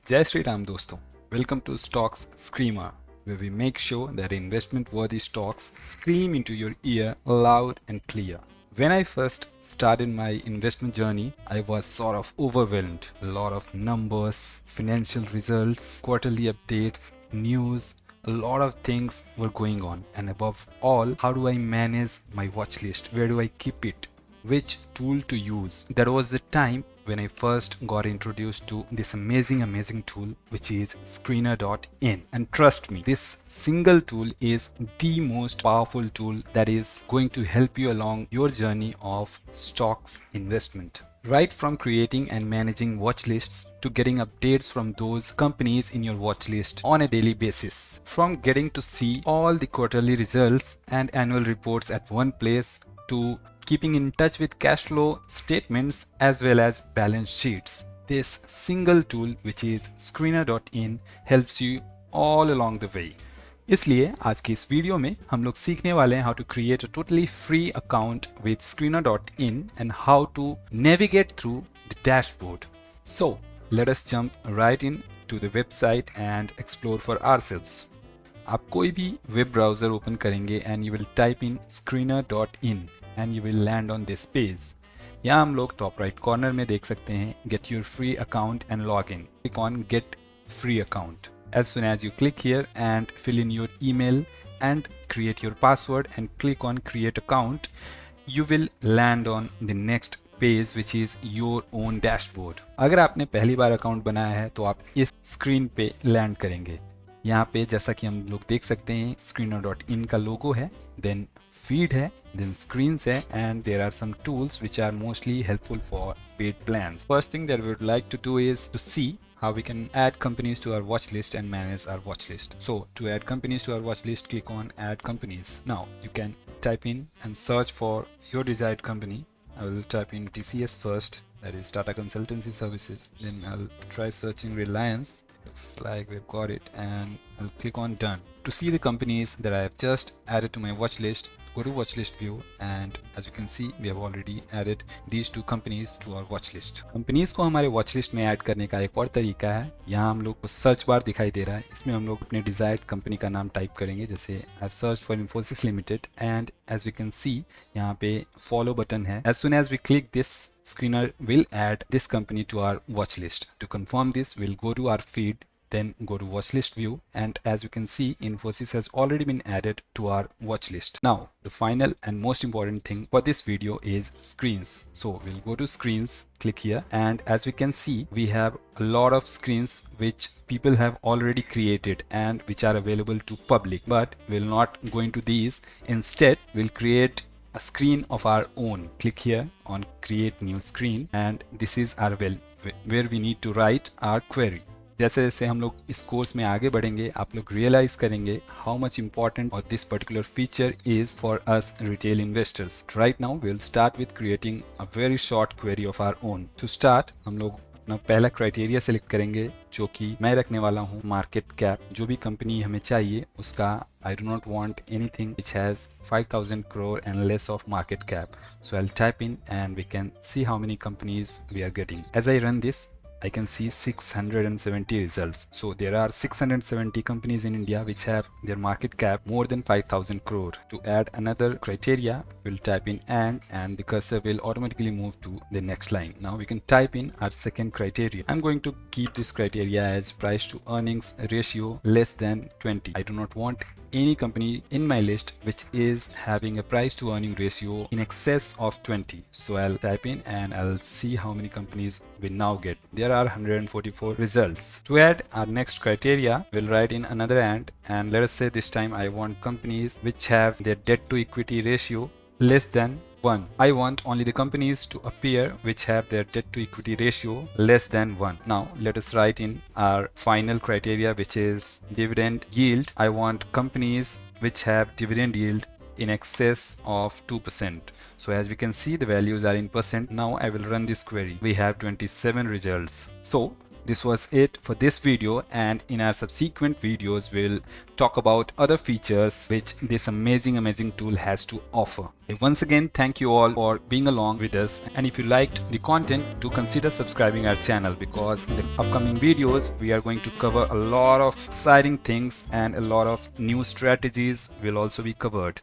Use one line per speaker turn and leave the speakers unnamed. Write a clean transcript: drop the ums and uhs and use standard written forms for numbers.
Jai Sri Ram दोस्तों, welcome to Stocks Screamer, where we make sure that investment-worthy stocks scream into your ear loud and clear. When I first started my investment journey, I was sort of overwhelmed. A lot of numbers, financial results, quarterly updates, news, a lot of things were going on. And above all, how do I manage my watch list? Where do I keep it? Which tool to use? That was the time when I first got introduced to this amazing tool, which is Screener.in. And trust me, this single tool is the most powerful tool that is going to help you along your journey of stocks investment. Right from creating and managing watch lists to getting updates from those companies in your watch list on a daily basis. From getting to see all the quarterly results and annual reports at one place to keeping in touch with cash flow statements as well as balance sheets. This single tool, which is Screener.in, helps you all along the way. इसलिए आज की इस video में हम लोग सीखने वाले हैं how to create a totally free account with Screener.in and how to navigate through the dashboard. So let us jump right in to the website and explore for ourselves. आप कोई भी वेब ब्राउज़र ओपन करेंगे and you will type in Screener.in and you will land on this page. यहाँ हम लोग top right corner में देख सकते हैं Get your free account and login. Click on Get free account. As soon as you click here and fill in your email and create your password and click on Create account, you will land on the next page which is your own dashboard. अगर आपने पहली बार account बनाया है तो आप इस screen पे land करेंगे. यहाँ पे जैसा कि हम लोग देख सकते हैं Screener.in का लोगो है, देन फीड है, then screens है, and there are some tools which are mostly helpful for paid plans. First thing that we would like to do is to see how we can add companies to our watch list and manage our watch list. So to add companies to our watch list, click on Add Companies. Now you can type in and search for your desired company. I will type in TCS first, that is Tata Consultancy Services. Then I'll try searching Reliance. Looks like we've got it, and I'll click on Done. To see the companies that I have just added to my watch list, go to watch list view, and as you can see we have already added these two companies to our watch list. Companies को हमारे watch list में add करने का एक और तरीका है. यहाँ हम लोग को सर्च बार दिखाई दे रहा है, इसमें हम लोग अपने डिजायर्ड कंपनी का नाम टाइप करेंगे. जैसे I've searched for Infosys Limited, and as we can see यहाँ पे follow button है. As soon as we click this, Screener will add this company to our watch list. To confirm this, we'll go to our feed, then go to watch list view, and as you can see Infosys has already been added to our watch list. Now the final and most important thing for this video is screens. So we'll go to screens, click here, and as we can see we have a lot of screens which people have already created and which are available to public, but we'll not go into these. Instead we'll create a screen of our own. Click here on create new screen, and this is our well where we need to write our query. जैसे जैसे हम लोग इस course में आगे बढ़ेंगे आप लोग रियलाइज करेंगे हाउ मच इम्पॉर्टेंट और this particular feature is for us retail investors. Right now we will start with creating a very short query of our own. To start हम लोग अपना पहला क्राइटेरिया सेलेक्ट करेंगे जो कि मैं रखने वाला हूँ मार्केट कैप. जो भी कंपनी हमें चाहिए उसका I do not want anything which has 5,000 crore and less of market cap. So I'll type in and we can see how many companies we are getting. As I run this, I can see 670 results. So there are 670 companies in India which have their market cap more than 5,000 crore. To add another criteria, we'll type in and the cursor will automatically move to the next line. Now we can type in our second criteria. I'm going to keep this criteria as price to earnings ratio less than 20. I do not want any company in my list which is having a price to earning ratio in excess of 20. So I'll type in and I'll see how many companies we now get. There are 144 results. To add our next criteria, we'll write in another and let us say this time I want companies which have their debt to equity ratio less than 1. I want only the companies to appear which have their debt to equity ratio less than 1. Now let us write in our final criteria which is dividend yield. I want companies which have dividend yield in excess of 2%. So as we can see the values are in percent. Now I will run this query. We have 27 results. So this was it for this video, and in our subsequent videos we'll talk about other features which this amazing tool has to offer. Once again, thank you all for being along with us, and if you liked the content, do consider subscribing our channel, because in the upcoming videos we are going to cover a lot of exciting things and a lot of new strategies will also be covered.